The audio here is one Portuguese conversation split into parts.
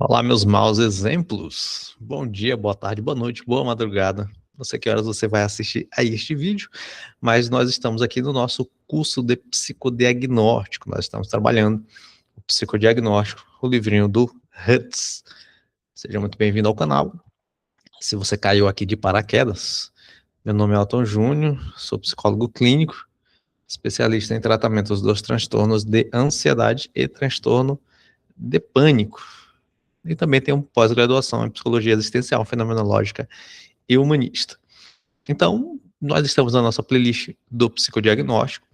Olá, meus maus exemplos. Bom dia, boa tarde, boa noite, boa madrugada. Não sei que horas você vai assistir a este vídeo, mas nós estamos aqui no nosso curso de psicodiagnóstico. Nós estamos trabalhando o psicodiagnóstico, o livrinho do Hutz. Seja muito bem-vindo ao canal. Se você caiu aqui de paraquedas, meu nome é Elton Júnior, sou psicólogo clínico, especialista em tratamentos dos transtornos de ansiedade e transtorno de pânico. E também tem uma pós-graduação em Psicologia Existencial, Fenomenológica e Humanista. Então, nós estamos na nossa playlist do psicodiagnóstico,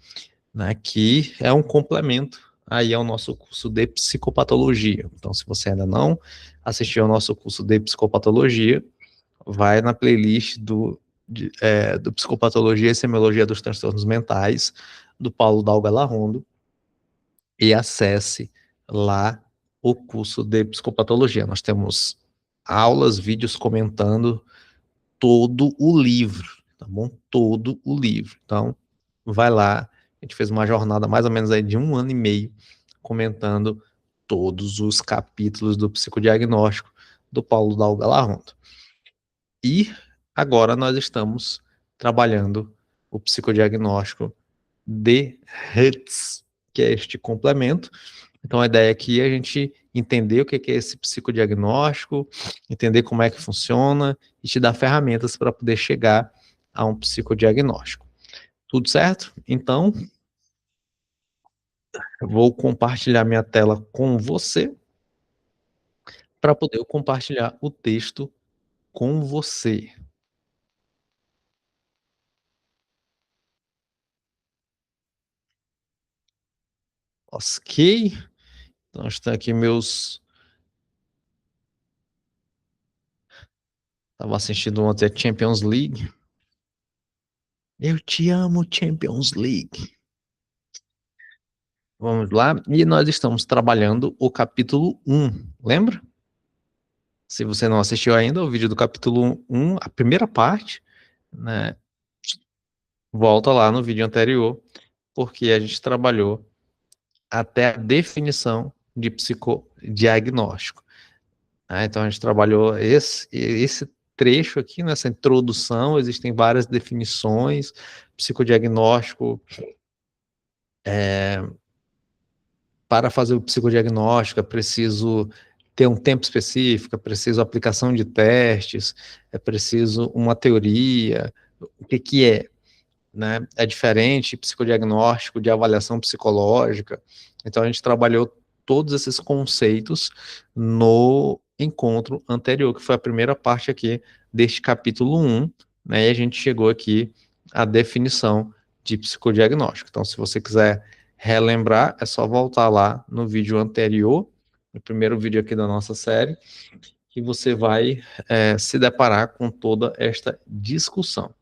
né, que é um complemento aí ao nosso curso de psicopatologia. Então, se você ainda não assistiu ao nosso curso de psicopatologia, vai na playlist do Psicopatologia e Semiologia dos Transtornos Mentais, do Paulo Dalga Larrondo, e acesse lá o curso de psicopatologia. Nós temos aulas, vídeos comentando todo o livro, tá bom? Todo o livro. Então, vai lá. A gente fez uma jornada mais ou menos aí de 1 ano e meio comentando todos os capítulos do psicodiagnóstico do Paulo Dalga Larrondo. E agora nós estamos trabalhando o psicodiagnóstico de Hertz, que é este complemento. Então, a ideia aqui é a gente entender o que é esse psicodiagnóstico, entender como é que funciona e te dar ferramentas para poder chegar a um psicodiagnóstico. Tudo certo? Então, eu vou compartilhar minha tela com você para poder compartilhar o texto com você. Ok? Então, estão aqui meus... Estava assistindo ontem a Champions League. Eu te amo, Champions League. Vamos lá. E nós estamos trabalhando o capítulo 1, lembra? Se você não assistiu ainda o vídeo do capítulo 1, a primeira parte, né? Volta lá no vídeo anterior, porque a gente trabalhou até a definição de psicodiagnóstico. Então a gente trabalhou esse trecho aqui, nessa introdução, existem várias definições. Psicodiagnóstico, para fazer o psicodiagnóstico é preciso ter um tempo específico, é preciso aplicação de testes, é preciso uma teoria. O que é, né? É diferente psicodiagnóstico de avaliação psicológica. Então a gente trabalhou todos esses conceitos no encontro anterior, que foi a primeira parte aqui deste capítulo 1, né? E a gente chegou aqui à definição de psicodiagnóstico. Então, se você quiser relembrar, é só voltar lá no vídeo anterior, no primeiro vídeo aqui da nossa série, que você vai se deparar com toda esta discussão.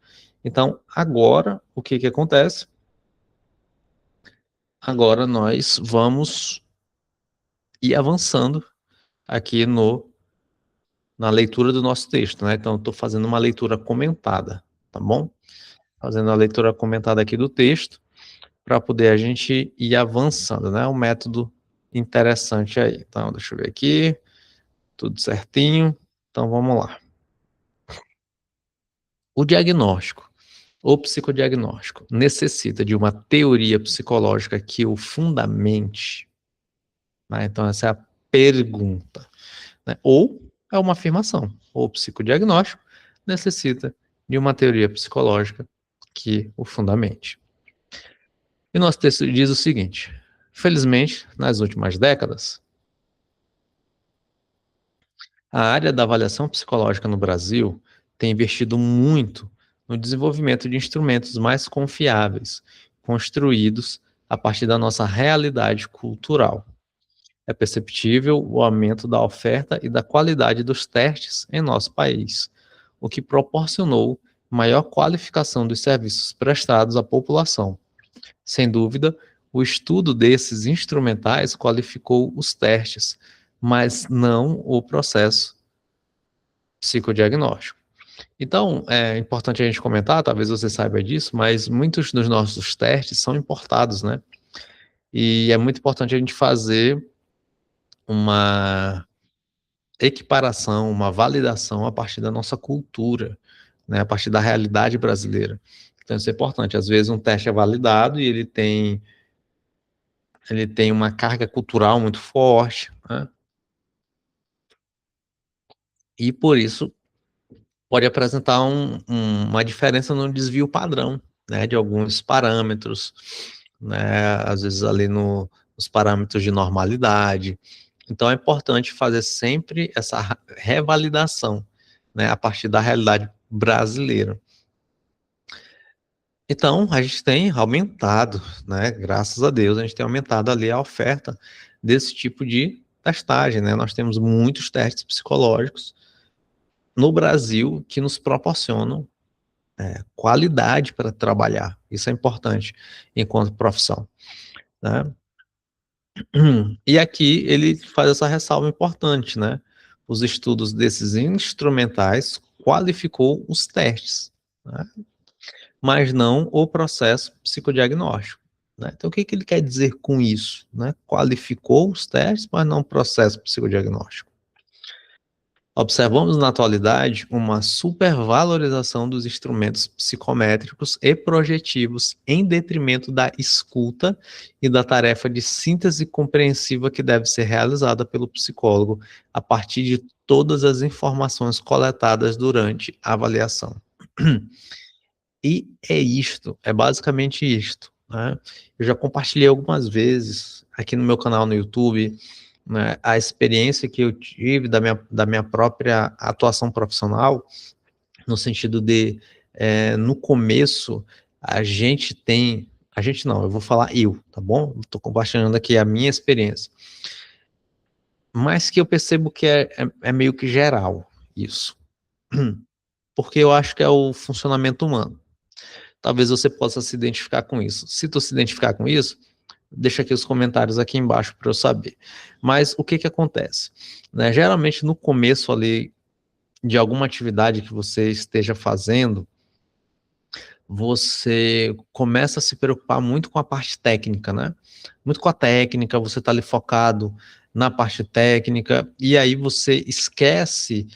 Então, agora, o que acontece? Agora nós vamos ir avançando aqui na leitura do nosso texto, né? Então, eu estou fazendo uma leitura comentada, tá bom? Fazendo a leitura comentada aqui do texto, para poder a gente ir avançando, né? Um método interessante aí. Então, deixa eu ver aqui, tudo certinho. Então, vamos lá. O diagnóstico, ou psicodiagnóstico, necessita de uma teoria psicológica que o fundamente, né? Então, essa é a pergunta, né? Ou é uma afirmação. O psicodiagnóstico necessita de uma teoria psicológica que o fundamente. E nosso texto diz o seguinte: felizmente, nas últimas décadas, a área da avaliação psicológica no Brasil tem investido muito no desenvolvimento de instrumentos mais confiáveis, construídos a partir da nossa realidade cultural. É perceptível o aumento da oferta e da qualidade dos testes em nosso país, o que proporcionou maior qualificação dos serviços prestados à população. Sem dúvida, o estudo desses instrumentais qualificou os testes, mas não o processo psicodiagnóstico. Então, é importante a gente comentar, talvez você saiba disso, mas muitos dos nossos testes são importados, né? E é muito importante a gente fazer uma equiparação, uma validação a partir da nossa cultura, né, a partir da realidade brasileira. Então isso é importante. Às vezes um teste é validado e ele tem uma carga cultural muito forte, né, e por isso pode apresentar uma diferença no desvio padrão, né, de alguns parâmetros, né, às vezes ali nos parâmetros de normalidade. Então é importante fazer sempre essa revalidação, né, a partir da realidade brasileira. Então a gente tem aumentado, né, graças a Deus, a gente tem aumentado ali a oferta desse tipo de testagem, né? Nós temos muitos testes psicológicos no Brasil que nos proporcionam qualidade para trabalhar. Isso é importante enquanto profissão, né? E aqui ele faz essa ressalva importante, né? Os estudos desses instrumentais qualificou os testes, né? Mas não o processo psicodiagnóstico, né? Então, o que ele quer dizer com isso, né? Qualificou os testes, mas não o processo psicodiagnóstico. Observamos na atualidade uma supervalorização dos instrumentos psicométricos e projetivos em detrimento da escuta e da tarefa de síntese compreensiva que deve ser realizada pelo psicólogo a partir de todas as informações coletadas durante a avaliação. E é isto, é basicamente isto, né? Eu já compartilhei algumas vezes aqui no meu canal no YouTube, né, a experiência que eu tive da minha própria atuação profissional, no sentido de, no começo, a gente não, eu vou falar eu, tá bom? Estou compartilhando aqui a minha experiência, mas que eu percebo que é meio que geral isso, porque eu acho que é o funcionamento humano. Talvez você possa se identificar com isso. Se tu se identificar com isso, deixa aqui os comentários aqui embaixo para eu saber. Mas o que acontece? Né? Geralmente no começo ali de alguma atividade que você esteja fazendo, você começa a se preocupar muito com a parte técnica, né? Muito com a técnica, você está ali focado na parte técnica, e aí você esquece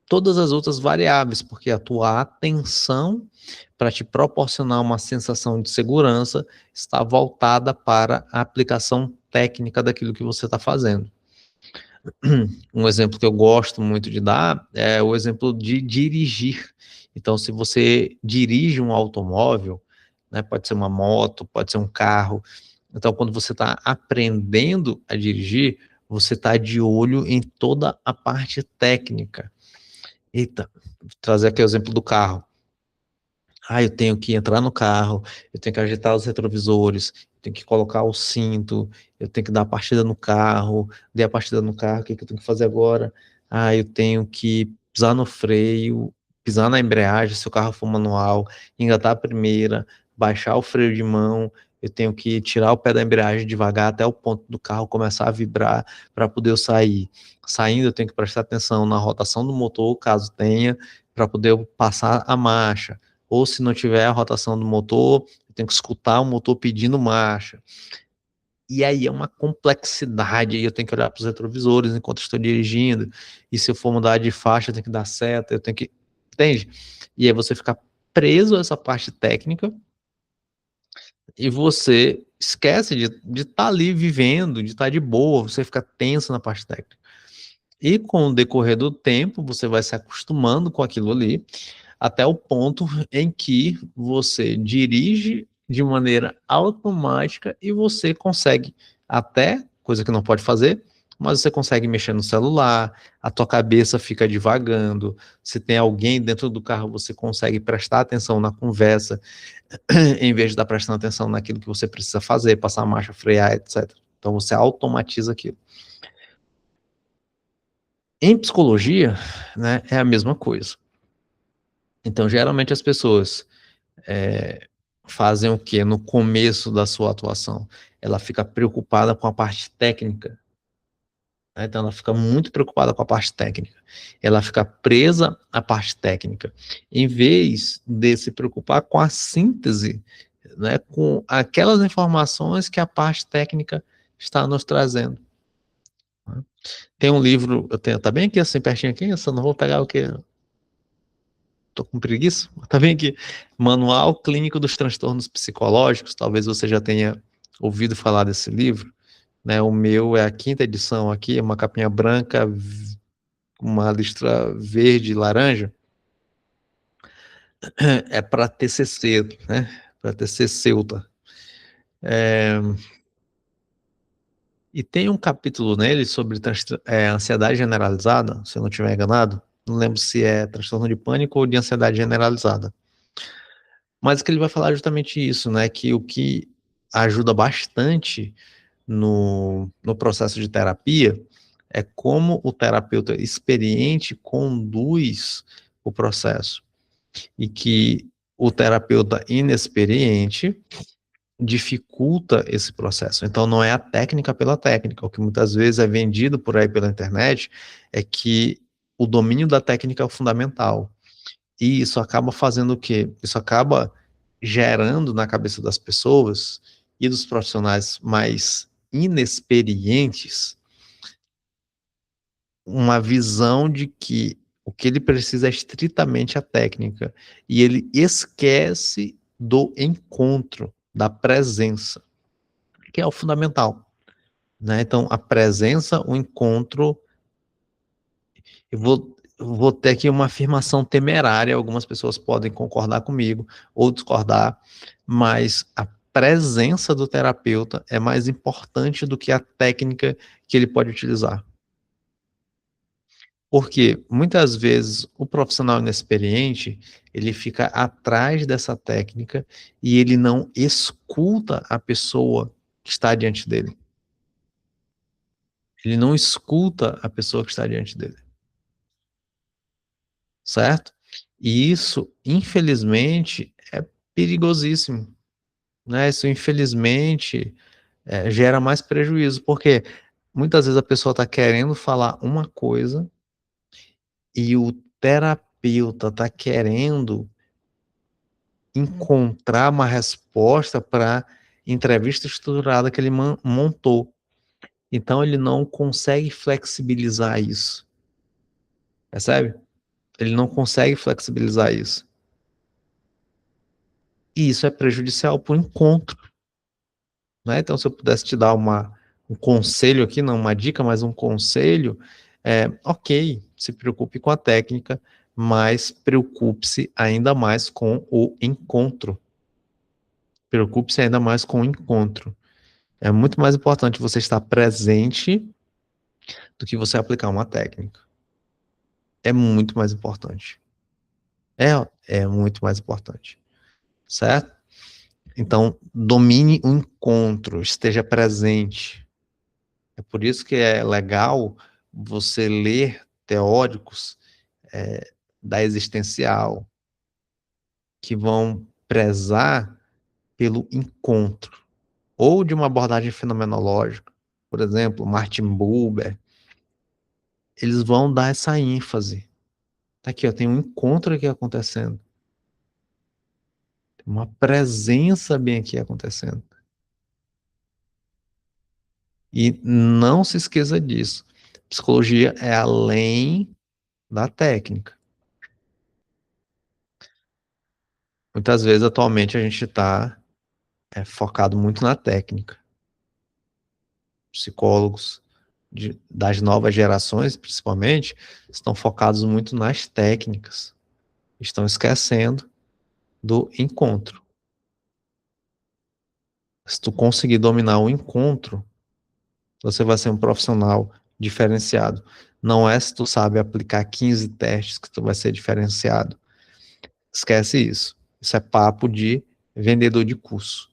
todas as outras variáveis, porque a tua atenção para te proporcionar uma sensação de segurança está voltada para a aplicação técnica daquilo que você está fazendo. Um exemplo que eu gosto muito de dar é o exemplo de dirigir. Então, se você dirige um automóvel, né, pode ser uma moto, pode ser um carro. Então, quando você está aprendendo a dirigir, você está de olho em toda a parte técnica. Eita, vou trazer aqui o exemplo do carro. Eu tenho que entrar no carro, eu tenho que ajeitar os retrovisores, eu tenho que colocar o cinto, eu tenho que dar a partida no carro, dei a partida no carro, o que eu tenho que fazer agora? Eu tenho que pisar no freio, pisar na embreagem, se o carro for manual, engatar a primeira, baixar o freio de mão, eu tenho que tirar o pé da embreagem devagar até o ponto do carro começar a vibrar para poder eu sair. Saindo, eu tenho que prestar atenção na rotação do motor, caso tenha, para poder eu passar a marcha, ou se não tiver a rotação do motor, eu tenho que escutar o motor pedindo marcha. E aí é uma complexidade, aí eu tenho que olhar para os retrovisores enquanto estou dirigindo, e se eu for mudar de faixa, eu tenho que dar seta, eu tenho que... Entende? E aí você fica preso a essa parte técnica, e você esquece de estar ali vivendo, de estar de boa, você fica tenso na parte técnica. E com o decorrer do tempo, você vai se acostumando com aquilo ali, até o ponto em que você dirige de maneira automática e você consegue até, coisa que não pode fazer, mas você consegue mexer no celular, a tua cabeça fica divagando, se tem alguém dentro do carro, você consegue prestar atenção na conversa, em vez de estar prestando atenção naquilo que você precisa fazer, passar a marcha, frear, etc. Então você automatiza aquilo. Em psicologia, né, é a mesma coisa. Então, geralmente as pessoas fazem o que no começo da sua atuação? Ela fica preocupada com a parte técnica, né? Então ela fica muito preocupada com a parte técnica. Ela fica presa à parte técnica, em vez de se preocupar com a síntese, né, com aquelas informações que a parte técnica está nos trazendo, né? Tem um livro, eu tenho, tá bem aqui, assim, pertinho aqui, eu só não vou pegar o que. Tô com preguiça. Tá bem aqui. Manual Clínico dos Transtornos Psicológicos. Talvez você já tenha ouvido falar desse livro, né? O meu é a quinta edição aqui, é uma capinha branca, uma listra verde e laranja. É para TCC, né? Para TCC. E tem um capítulo nele sobre ansiedade generalizada, se eu não estiver enganado. Não lembro se é transtorno de pânico ou de ansiedade generalizada. Mas que ele vai falar justamente isso, né? Que o que ajuda bastante no processo de terapia é como o terapeuta experiente conduz o processo. E que o terapeuta inexperiente dificulta esse processo. Então, não é a técnica pela técnica. O que muitas vezes é vendido por aí pela internet é que o domínio da técnica é o fundamental. E isso acaba fazendo o quê? Isso acaba gerando na cabeça das pessoas e dos profissionais mais inexperientes uma visão de que o que ele precisa é estritamente a técnica. E ele esquece do encontro, da presença, que é o fundamental. Né? Então, a presença, o encontro. Eu vou ter aqui uma afirmação temerária, algumas pessoas podem concordar comigo ou discordar, mas a presença do terapeuta é mais importante do que a técnica que ele pode utilizar. Porque muitas vezes o profissional inexperiente, ele fica atrás dessa técnica e ele não escuta a pessoa que está diante dele. Ele não escuta a pessoa que está diante dele, certo? E isso, infelizmente, é perigosíssimo, né? Isso, infelizmente, gera mais prejuízo, porque muitas vezes a pessoa está querendo falar uma coisa e o terapeuta está querendo encontrar uma resposta para entrevista estruturada que ele montou. Então ele não consegue flexibilizar isso, percebe? Ele não consegue flexibilizar isso. E isso é prejudicial para o encontro, né? Então, se eu pudesse te dar um conselho aqui, não uma dica, mas um conselho, ok, se preocupe com a técnica, mas preocupe-se ainda mais com o encontro. Preocupe-se ainda mais com o encontro. É muito mais importante você estar presente do que você aplicar uma técnica. É muito mais importante. É, é muito mais importante, certo? Então, domine o encontro, esteja presente. É por isso que é legal você ler teóricos da existencial, que vão prezar pelo encontro, ou de uma abordagem fenomenológica, por exemplo, Martin Buber, eles vão dar essa ênfase. Tá aqui, ó, tem um encontro aqui acontecendo, tem uma presença bem aqui acontecendo. E não se esqueça disso. Psicologia é além da técnica. Muitas vezes, atualmente, a gente está focado muito na técnica. Psicólogos das novas gerações, principalmente, estão focados muito nas técnicas. Estão esquecendo do encontro. Se tu conseguir dominar o encontro, você vai ser um profissional diferenciado. Não é se tu sabe aplicar 15 testes que tu vai ser diferenciado. Esquece isso. Isso é papo de vendedor de curso,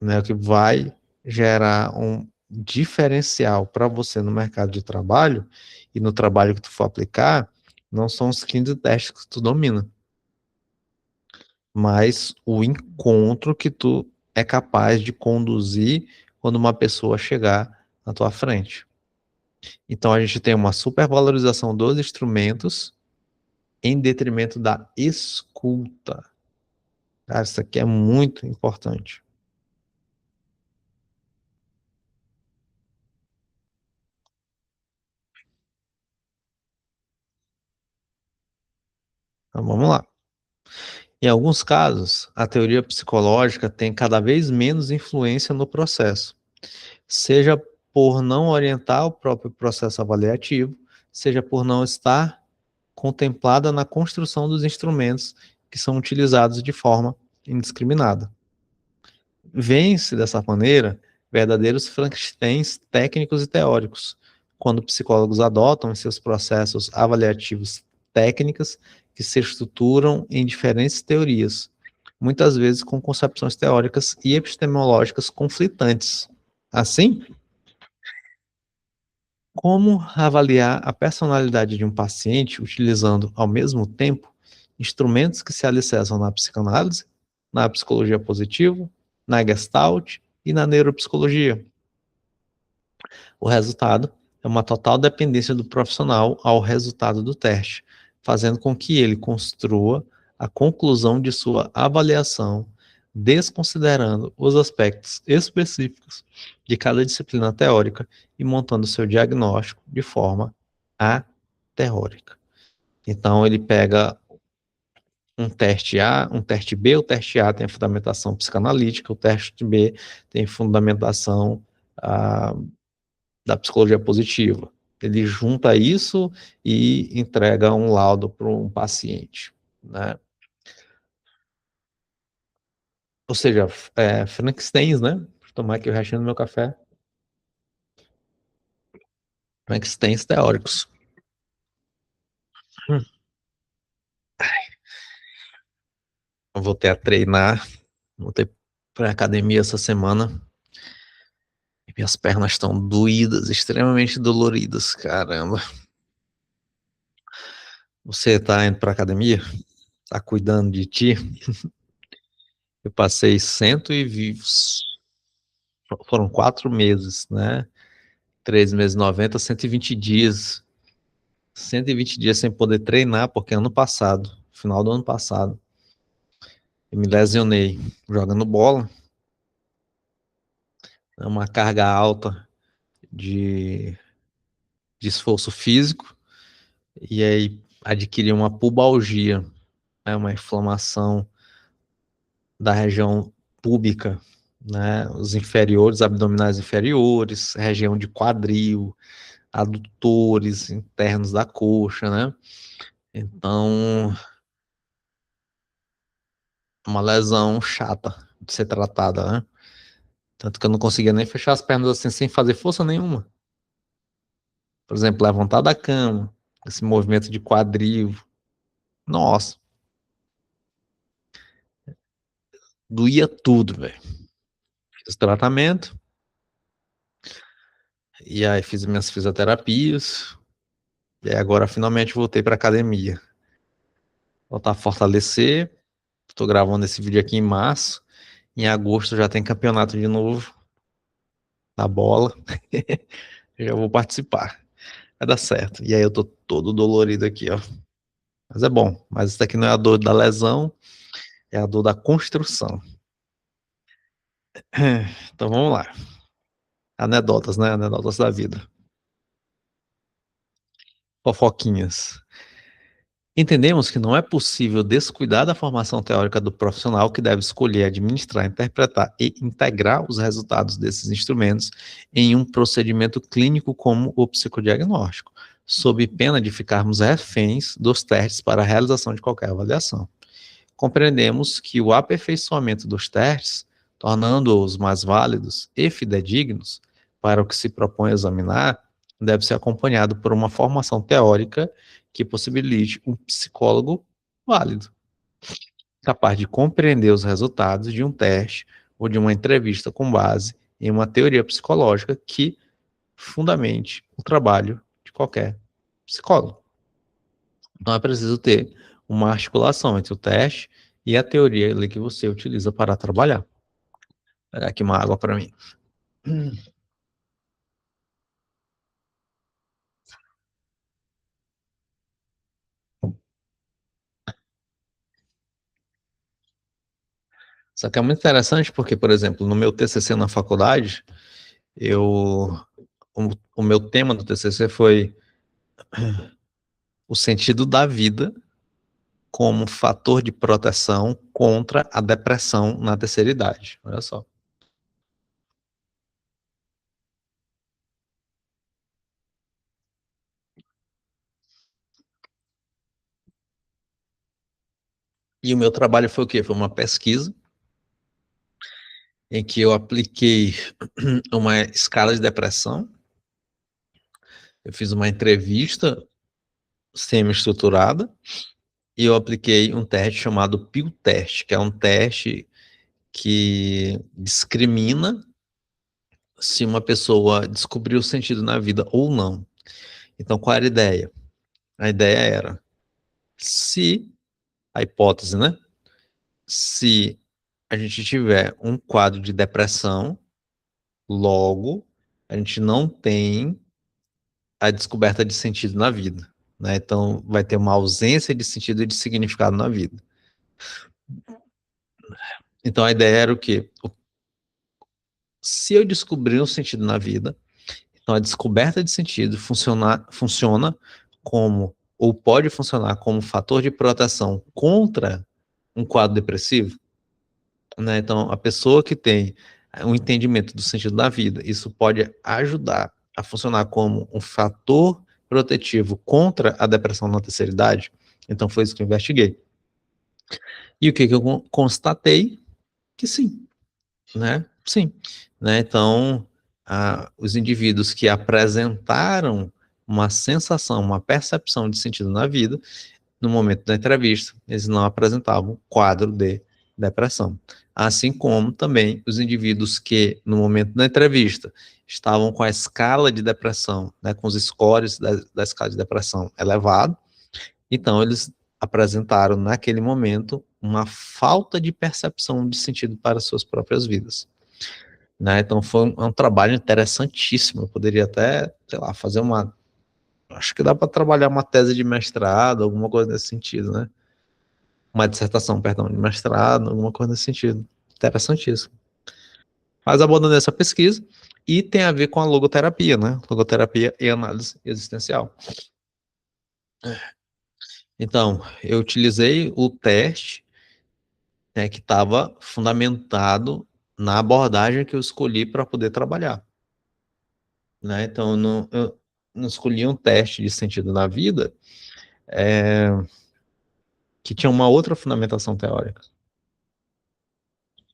né? O que vai gerar um diferencial para você no mercado de trabalho e no trabalho que tu for aplicar, não são os 15 testes que tu domina, mas o encontro que tu é capaz de conduzir quando uma pessoa chegar na tua frente. Então a gente tem uma supervalorização dos instrumentos em detrimento da escuta. Cara, isso aqui é muito importante. Então, vamos lá. Em alguns casos, a teoria psicológica tem cada vez menos influência no processo, seja por não orientar o próprio processo avaliativo, seja por não estar contemplada na construção dos instrumentos que são utilizados de forma indiscriminada. Vence dessa maneira verdadeiros Frankensteins técnicos e teóricos, quando psicólogos adotam em seus processos avaliativos técnicas que se estruturam em diferentes teorias, muitas vezes com concepções teóricas e epistemológicas conflitantes. Assim, como avaliar a personalidade de um paciente utilizando, ao mesmo tempo, instrumentos que se alicerçam na psicanálise, na psicologia positiva, na Gestalt e na neuropsicologia? O resultado é uma total dependência do profissional ao resultado do teste, fazendo com que ele construa a conclusão de sua avaliação, desconsiderando os aspectos específicos de cada disciplina teórica e montando seu diagnóstico de forma ateórica. Então, ele pega um teste A, um teste B. O teste A tem a fundamentação psicanalítica, o teste B tem fundamentação ah, da psicologia positiva. Ele junta isso e entrega um laudo para um paciente, né? Ou seja, Frankensteins, né? Vou tomar aqui o restinho do meu café. Frankensteins teóricos. Eu voltei a treinar, voltei para a academia essa semana. E minhas pernas estão doídas, extremamente doloridas, caramba. Você tá indo para academia? Tá cuidando de ti? Eu passei foram 4 meses, né? 3 meses 90, 120 dias. 120 dias sem poder treinar, porque ano passado, final do ano passado, eu me lesionei jogando bola, uma carga alta de, de esforço físico, e aí adquiri uma pubalgia, né, uma inflamação da região púbica, né, os inferiores, abdominais inferiores, região de quadril, adutores internos da coxa, né? Então, uma lesão chata de ser tratada, né? Tanto que eu não conseguia nem fechar as pernas assim sem fazer força nenhuma. Por exemplo, levantar da cama, esse movimento de quadril. Nossa, doía tudo, velho. Fiz tratamento, e aí fiz minhas fisioterapias, e aí agora finalmente voltei pra academia. Voltar a fortalecer. Tô gravando esse vídeo aqui em março. Em agosto já tem campeonato de novo, na bola. Já vou participar. Vai dar certo. E aí eu tô todo dolorido aqui, ó. Mas é bom. Mas isso daqui não é a dor da lesão, é a dor da construção. Então vamos lá. Anedotas, né? Anedotas da vida. Fofoquinhas. Entendemos que não é possível descuidar da formação teórica do profissional que deve escolher, administrar, interpretar e integrar os resultados desses instrumentos em um procedimento clínico como o psicodiagnóstico, sob pena de ficarmos reféns dos testes para a realização de qualquer avaliação. Compreendemos que o aperfeiçoamento dos testes, tornando-os mais válidos e fidedignos para o que se propõe a examinar, deve ser acompanhado por uma formação teórica que possibilite um psicólogo válido, capaz de compreender os resultados de um teste ou de uma entrevista com base em uma teoria psicológica que fundamente o trabalho de qualquer psicólogo. Então é preciso ter uma articulação entre o teste e a teoria ali que você utiliza para trabalhar. Vou pegar aqui uma água para mim. Isso aqui é muito interessante porque, por exemplo, no meu TCC na faculdade, eu, o meu tema do TCC foi o sentido da vida como fator de proteção contra a depressão na terceira idade. Olha só. E o meu trabalho foi o quê? Foi uma pesquisa em que eu apliquei uma escala de depressão, eu fiz uma entrevista semi-estruturada e eu apliquei um teste chamado PIL teste, que é um teste que discrimina se uma pessoa descobriu sentido na vida ou não. Então, qual era a ideia? A ideia era, se a hipótese, né? Se a gente tiver um quadro de depressão, logo a gente não tem a descoberta de sentido na vida, né? Então vai ter uma ausência de sentido e de significado na vida. Então a ideia era o quê? Se eu descobrir um sentido na vida, então a descoberta de sentido funciona como, ou pode funcionar como fator de proteção contra um quadro depressivo, né? Então a pessoa que tem um entendimento do sentido da vida, isso pode ajudar a funcionar como um fator protetivo contra a depressão na terceira idade. Então foi isso que eu investiguei. E o que, que eu constatei? Que sim, né? Sim. Né? Então, os indivíduos que apresentaram uma sensação, uma percepção de sentido na vida, no momento da entrevista, eles não apresentavam quadro de depressão. Assim como também os indivíduos que, no momento da entrevista, estavam com a escala de depressão, né, com os scores da escala de depressão elevado, então eles apresentaram, naquele momento, uma falta de percepção de sentido para suas próprias vidas. Né? Então foi um trabalho interessantíssimo. Eu poderia até, sei lá, fazer uma. Acho que dá para trabalhar uma tese de mestrado, alguma coisa nesse sentido, né? Uma dissertação, perdão, de mestrado, alguma coisa nesse sentido. Interessantíssimo. Mas abandonei essa pesquisa e tem a ver com a logoterapia, né? Logoterapia e análise existencial. Então, eu utilizei o teste, né, que estava fundamentado na abordagem que eu escolhi para poder trabalhar. Né? Então, eu não escolhi um teste de sentido na vida que tinha uma outra fundamentação teórica.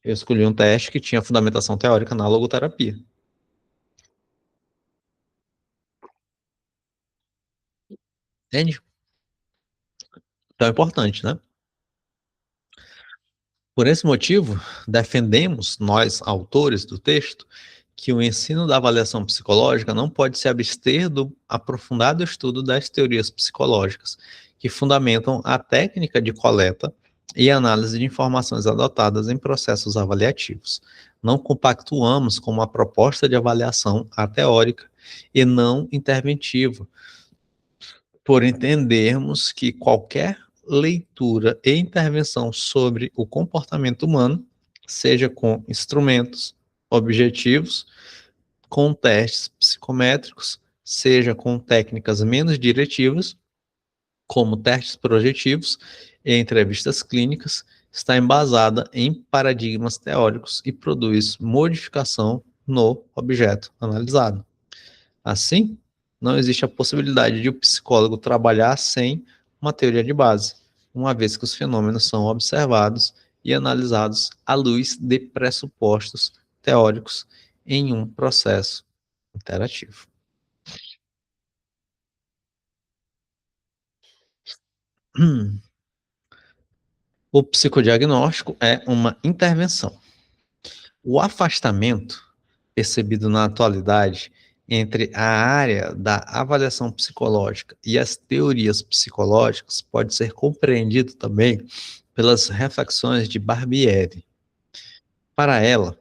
Eu escolhi um teste que tinha fundamentação teórica na logoterapia. Entende? Então é importante, né? Por esse motivo, defendemos, nós, autores do texto, que o ensino da avaliação psicológica não pode se abster do aprofundado estudo das teorias psicológicas, que fundamentam a técnica de coleta e análise de informações adotadas em processos avaliativos. Não compactuamos com uma proposta de avaliação ateórica e não interventiva, por entendermos que qualquer leitura e intervenção sobre o comportamento humano, seja com instrumentos objetivos, com testes psicométricos, seja com técnicas menos diretivas, como testes projetivos e entrevistas clínicas, está embasada em paradigmas teóricos e produz modificação no objeto analisado. Assim, não existe a possibilidade de o psicólogo trabalhar sem uma teoria de base, uma vez que os fenômenos são observados e analisados à luz de pressupostos teóricos em um processo interativo. O psicodiagnóstico é uma intervenção. O afastamento percebido na atualidade entre a área da avaliação psicológica e as teorias psicológicas pode ser compreendido também pelas reflexões de Barbieri. Para ela,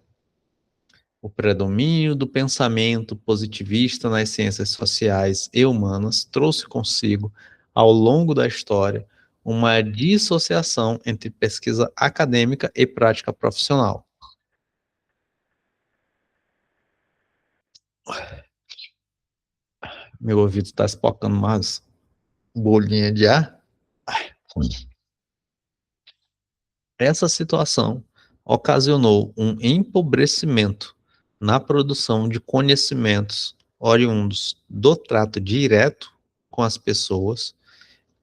o predomínio do pensamento positivista nas ciências sociais e humanas trouxe consigo, ao longo da história, uma dissociação entre pesquisa acadêmica e prática profissional. Meu ouvido está espocando mais bolinha de ar. Essa situação ocasionou um empobrecimento na produção de conhecimentos oriundos do trato direto com as pessoas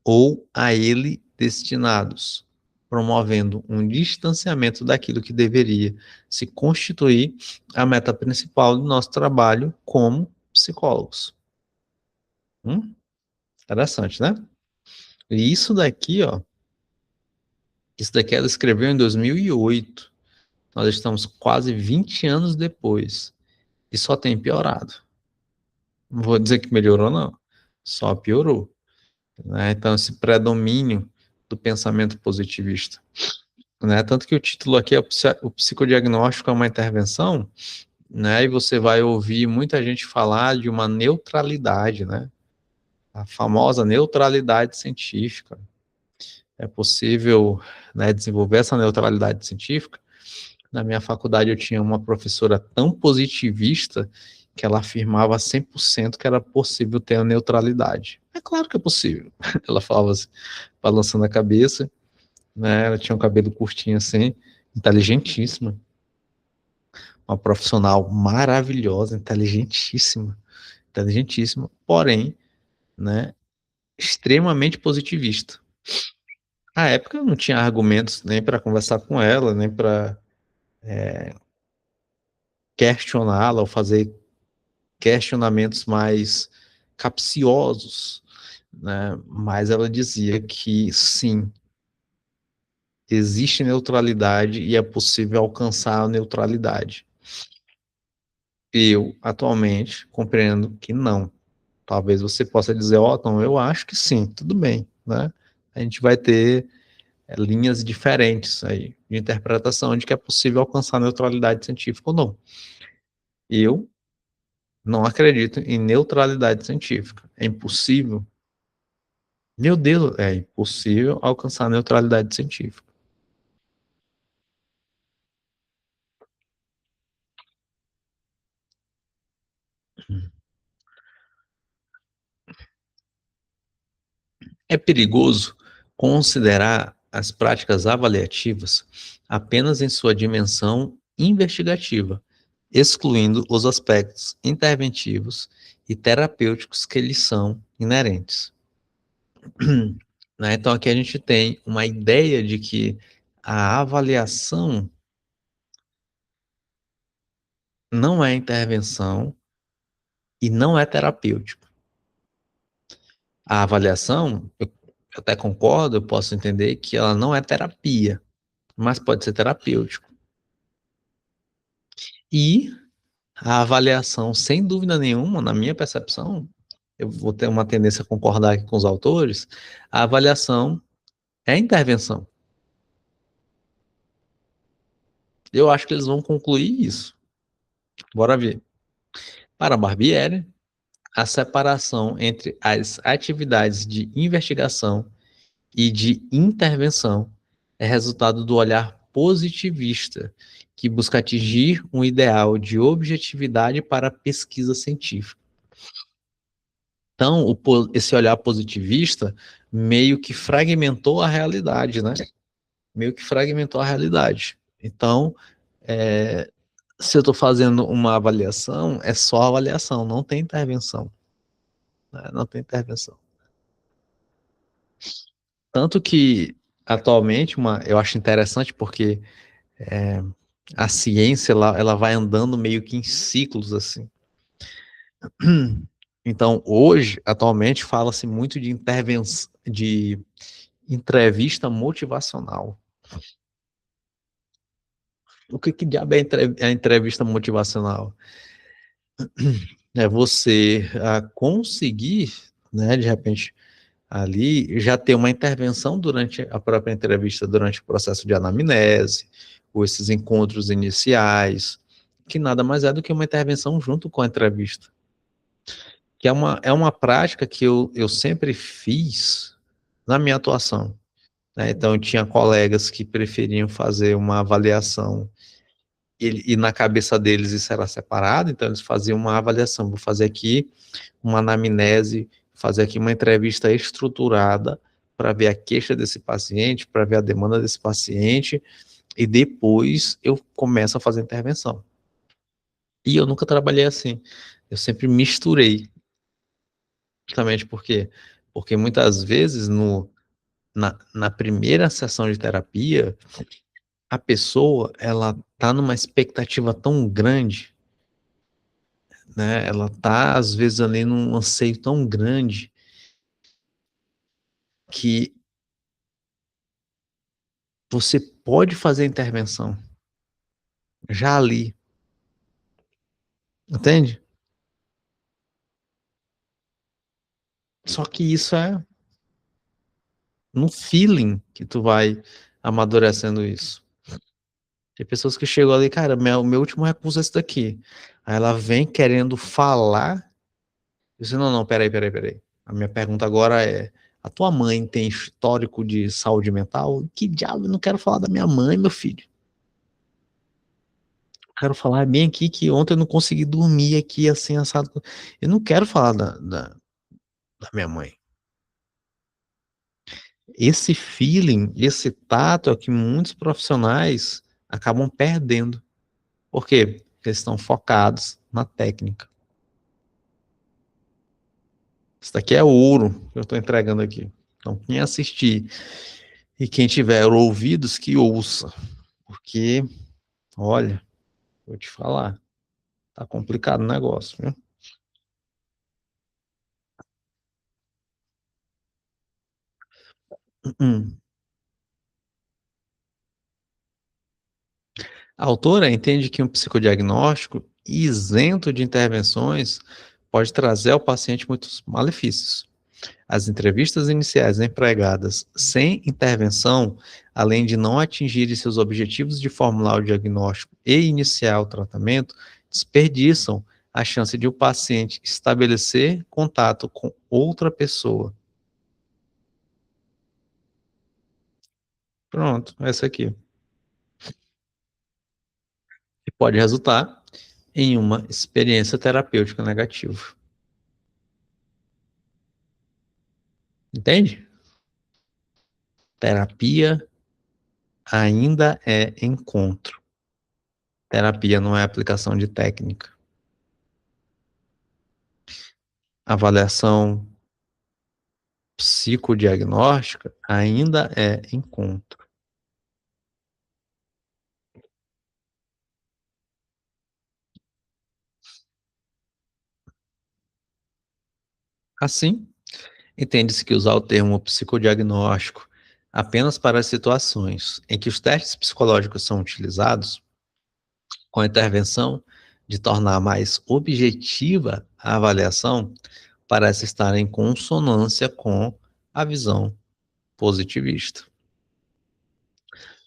ou a ele destinados, promovendo um distanciamento daquilo que deveria se constituir a meta principal do nosso trabalho como psicólogos. Interessante, né? E isso daqui ela escreveu em 2008. Nós estamos quase 20 anos depois e só tem piorado. Não vou dizer que melhorou, não. Só piorou. Né? Então, esse predomínio do pensamento positivista. Né? Tanto que o título aqui é o psicodiagnóstico é uma intervenção, né? E você vai ouvir muita gente falar de uma neutralidade, né? A famosa neutralidade científica. É possível, né, desenvolver essa neutralidade científica? Na minha faculdade eu tinha uma professora tão positivista que ela afirmava 100% que era possível ter a neutralidade. É claro que é possível. Ela falava assim, balançando a cabeça, né? Ela tinha um cabelo curtinho assim, inteligentíssima. Uma profissional maravilhosa, inteligentíssima, porém, né, extremamente positivista. Na época eu não tinha argumentos nem para conversar com ela, nem para questioná-la ou fazer questionamentos mais capciosos, né? Mas ela dizia que sim, existe neutralidade e é possível alcançar a neutralidade. Eu, atualmente, compreendo que não. Talvez você possa dizer, ó, então eu acho que sim, tudo bem, né? A gente vai ter linhas diferentes aí de interpretação de que é possível alcançar a neutralidade científica ou não. Eu não acredito em neutralidade científica. É impossível. Meu Deus, é impossível alcançar a neutralidade científica. É perigoso considerar as práticas avaliativas apenas em sua dimensão investigativa, excluindo os aspectos interventivos e terapêuticos que lhes são inerentes. Né? Então, aqui a gente tem uma ideia de que a avaliação não é intervenção e não é terapêutico. A avaliação, eu até concordo, eu posso entender que ela não é terapia, mas pode ser terapêutico. E a avaliação, sem dúvida nenhuma, na minha percepção, eu vou ter uma tendência a concordar aqui com os autores, a avaliação é intervenção. Eu acho que eles vão concluir isso. Bora ver. Para Barbieri, a separação entre as atividades de investigação e de intervenção é resultado do olhar positivista, que busca atingir um ideal de objetividade para a pesquisa científica. Então, esse olhar positivista meio que fragmentou a realidade, né? Meio que fragmentou a realidade. Então, é, se eu estou fazendo uma avaliação, é só avaliação, não tem intervenção. Né? Não tem intervenção. Tanto que, atualmente, eu acho interessante porque a ciência ela vai andando meio que em ciclos, assim. Então, hoje, atualmente, fala-se muito de intervenção, de entrevista motivacional. O que diabo é a entrevista motivacional? É você conseguir, né, de repente, ali já ter uma intervenção durante a própria entrevista, durante o processo de anamnese, ou esses encontros iniciais, que nada mais é do que uma intervenção junto com a entrevista. Que é uma prática que eu sempre fiz na minha atuação. Né? Então, eu tinha colegas que preferiam fazer uma avaliação e na cabeça deles isso era separado, então eles faziam uma avaliação, vou fazer aqui uma anamnese, fazer aqui uma entrevista estruturada para ver a queixa desse paciente, para ver a demanda desse paciente, e depois eu começo a fazer intervenção. E eu nunca trabalhei assim. Eu sempre misturei, justamente porque muitas vezes na primeira sessão de terapia, a pessoa ela tá numa expectativa tão grande, né? Ela tá às vezes ali num anseio tão grande que você pode fazer a intervenção já ali, entende? Só que isso é no feeling que tu vai amadurecendo isso. Tem pessoas que chegam ali, cara, meu último recurso é esse daqui. Aí ela vem querendo falar. Eu disse, não, não, peraí. A minha pergunta agora é, a tua mãe tem histórico de saúde mental? Que diabo, eu não quero falar da minha mãe, meu filho. Eu quero falar bem aqui que ontem eu não consegui dormir aqui assim, assado. Eu não quero falar da minha mãe. Esse feeling, esse tato é o que muitos profissionais acabam perdendo. Por quê? Porque eles estão focados na técnica. Isso daqui é ouro que eu estou entregando aqui. Então, quem assistir e quem tiver ouvidos, que ouça. Porque, olha, vou te falar, tá complicado o negócio, viu? Uhum. A autora entende que um psicodiagnóstico isento de intervenções pode trazer ao paciente muitos malefícios. As entrevistas iniciais empregadas sem intervenção, além de não atingirem seus objetivos de formular o diagnóstico e iniciar o tratamento, desperdiçam a chance de o paciente estabelecer contato com outra pessoa. Pronto, essa aqui. E pode resultar em uma experiência terapêutica negativa. Entende? Terapia ainda é encontro. Terapia não é aplicação de técnica. Avaliação psicodiagnóstica ainda é encontro. Assim, entende-se que usar o termo psicodiagnóstico apenas para as situações em que os testes psicológicos são utilizados, com a intervenção de tornar mais objetiva a avaliação, parece estar em consonância com a visão positivista.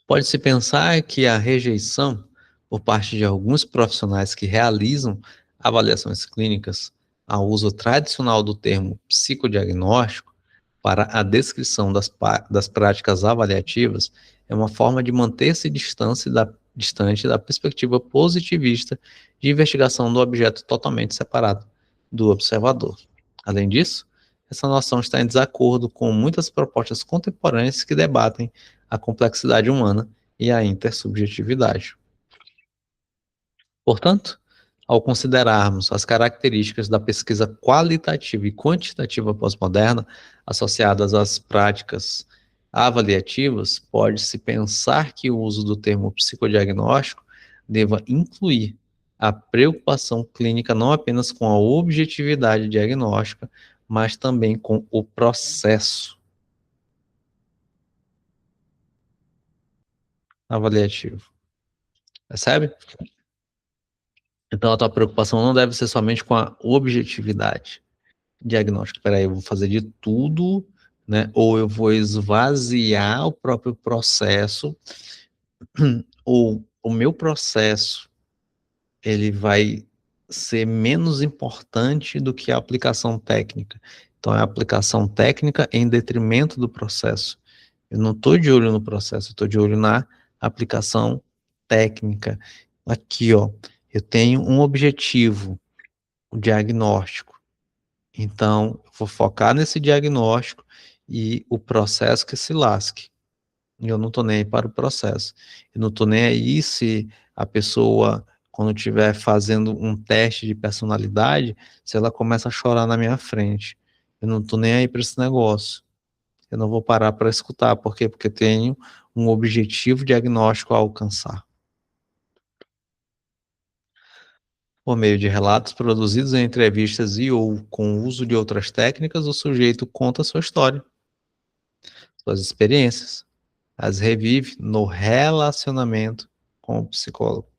Pode-se pensar que a rejeição por parte de alguns profissionais que realizam avaliações clínicas ao uso tradicional do termo psicodiagnóstico para a descrição das práticas avaliativas é uma forma de manter-se distante da perspectiva positivista de investigação do objeto totalmente separado do observador. Além disso, essa noção está em desacordo com muitas propostas contemporâneas que debatem a complexidade humana e a intersubjetividade. Portanto, ao considerarmos as características da pesquisa qualitativa e quantitativa pós-moderna associadas às práticas avaliativas, pode-se pensar que o uso do termo psicodiagnóstico deva incluir a preocupação clínica não apenas com a objetividade diagnóstica, mas também com o processo avaliativo. Percebe? Então, a tua preocupação não deve ser somente com a objetividade diagnóstica. Peraí, eu vou fazer de tudo, né? Ou eu vou esvaziar o próprio processo, ou o meu processo, ele vai ser menos importante do que a aplicação técnica. Então, é a aplicação técnica em detrimento do processo. Eu não estou de olho no processo, eu estou de olho na aplicação técnica. Aqui, ó, eu tenho um objetivo, o diagnóstico. Então, eu vou focar nesse diagnóstico e o processo que se lasque. E eu não tô nem aí para o processo. Eu não tô nem aí se a pessoa, quando estiver fazendo um teste de personalidade, se ela começa a chorar na minha frente. Eu não tô nem aí para esse negócio. Eu não vou parar para escutar. Por quê? Porque tenho um objetivo diagnóstico a alcançar. Por meio de relatos produzidos em entrevistas e ou com o uso de outras técnicas, o sujeito conta sua história, suas experiências, as revive no relacionamento com o psicólogo,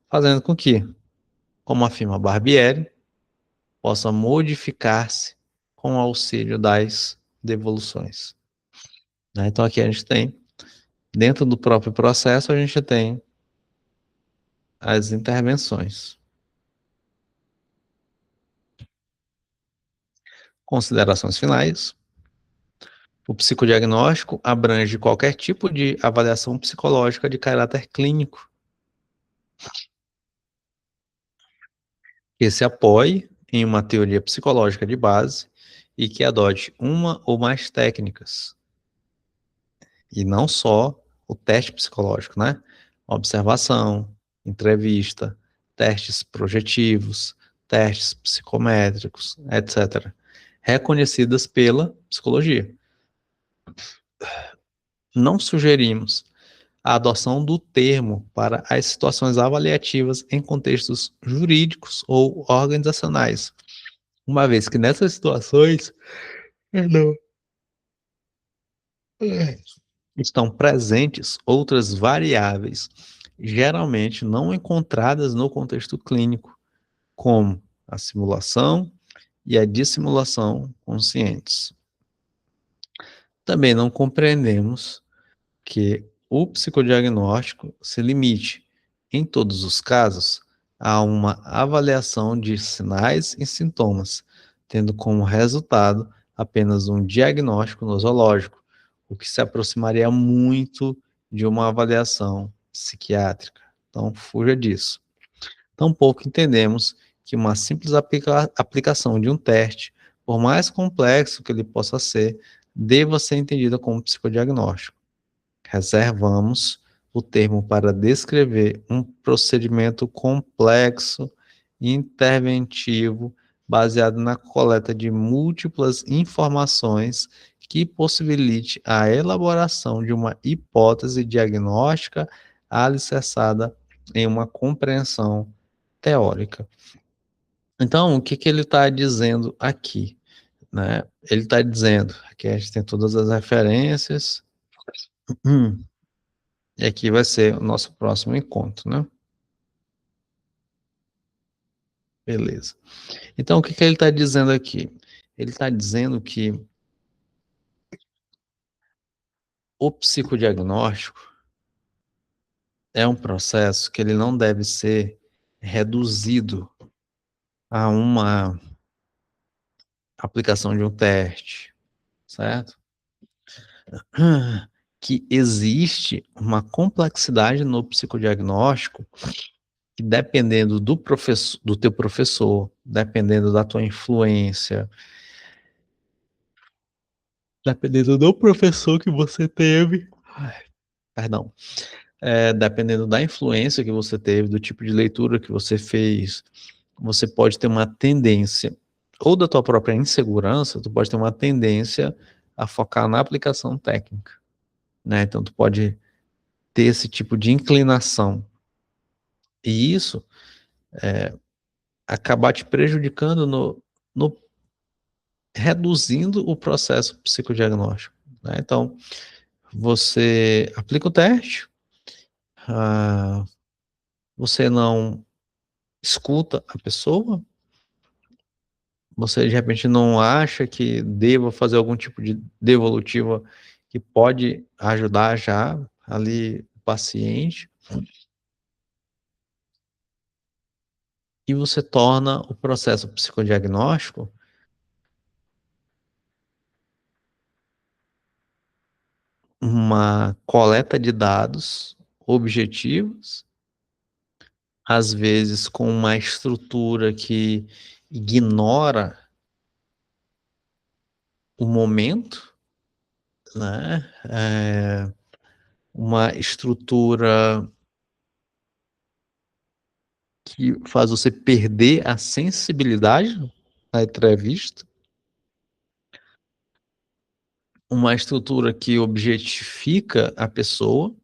fazendo com que, como afirma Barbieri, possa modificar-se com o auxílio das devoluções. Né? Então aqui a gente tem, dentro do próprio processo, a gente tem as intervenções. Considerações finais. O psicodiagnóstico abrange qualquer tipo de avaliação psicológica de caráter clínico que se apoie em uma teoria psicológica de base e que adote uma ou mais técnicas, e não só o teste psicológico, né? Observação, entrevista, testes projetivos, testes psicométricos, etc., reconhecidas pela psicologia. Não sugerimos a adoção do termo para as situações avaliativas em contextos jurídicos ou organizacionais, uma vez que nessas situações perdão, estão presentes outras variáveis, geralmente não encontradas no contexto clínico, como a simulação e a dissimulação conscientes. Também não compreendemos que o psicodiagnóstico se limite, em todos os casos, a uma avaliação de sinais e sintomas, tendo como resultado apenas um diagnóstico nosológico, o que se aproximaria muito de uma avaliação psiquiátrica. Então, fuja disso. Tampouco entendemos que uma simples aplicação de um teste, por mais complexo que ele possa ser, deva ser entendida como psicodiagnóstico. Reservamos o termo para descrever um procedimento complexo e interventivo baseado na coleta de múltiplas informações que possibilite a elaboração de uma hipótese diagnóstica alicerçada em uma compreensão teórica. Então, o que, que ele está dizendo aqui? Né? Ele está dizendo que a gente tem todas as referências. E aqui vai ser o nosso próximo encontro, né? Beleza. Então, o que que ele está dizendo aqui? Ele está dizendo que o psicodiagnóstico é um processo que ele não deve ser reduzido a uma aplicação de um teste, certo? Que existe uma complexidade no psicodiagnóstico que dependendo do professor, do teu professor, dependendo da tua influência, dependendo do professor que você teve, perdão, dependendo da influência que você teve, do tipo de leitura que você fez, você pode ter uma tendência, ou da tua própria insegurança, tu pode ter uma tendência a focar na aplicação técnica, né? Então tu pode ter esse tipo de inclinação. E isso acabar te prejudicando no reduzindo o processo psicodiagnóstico, né? Então, você aplica o teste, ah, você não escuta a pessoa, você de repente não acha que deva fazer algum tipo de devolutiva que pode ajudar já ali o paciente, e você torna o processo psicodiagnóstico uma coleta de dados objetivos, às vezes com uma estrutura que ignora o momento, né? Uma estrutura que faz você perder a sensibilidade na entrevista, uma estrutura que objetifica a pessoa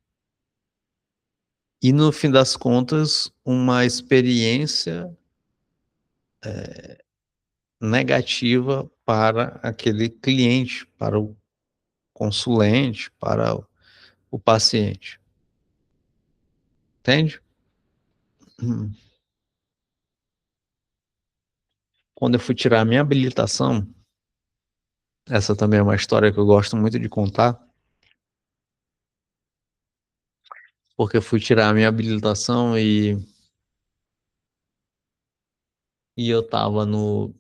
e, no fim das contas, uma experiência negativa para aquele cliente, para o consulente, para o paciente. Entende? Quando eu fui tirar a minha habilitação, essa também é uma história que eu gosto muito de contar, porque eu fui tirar a minha habilitação e eu estava no